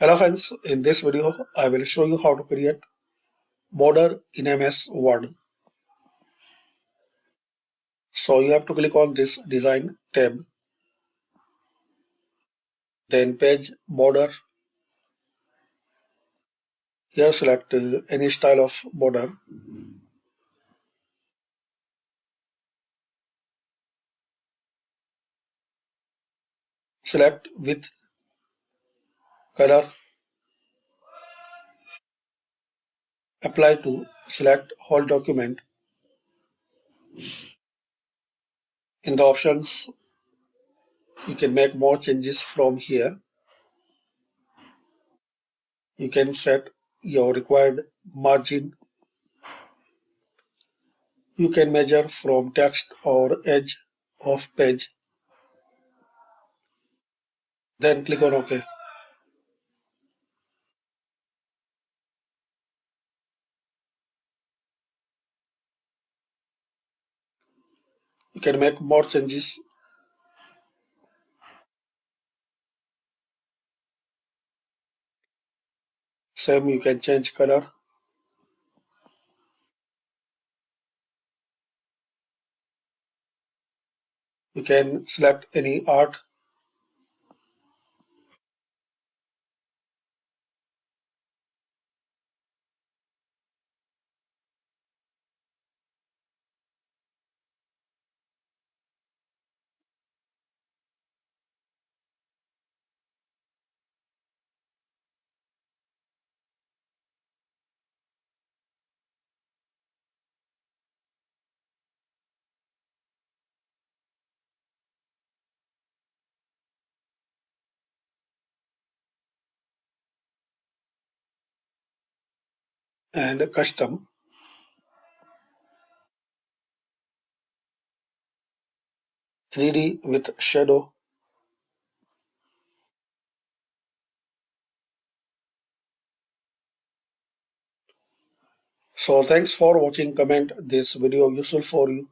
Hello friends, in this video I will show you how to create border in MS Word. So you have to click on this design tab, then page border. Here select any style of border. Select with color, apply to, select whole document. In the options you can make more changes from here. You can set your required margin. You can measure from text or edge of page. Then click on OK. You can make more changes. Same, you can change color. You can select any art. And custom. 3D with shadow. So thanks for watching. Comment this video useful for you.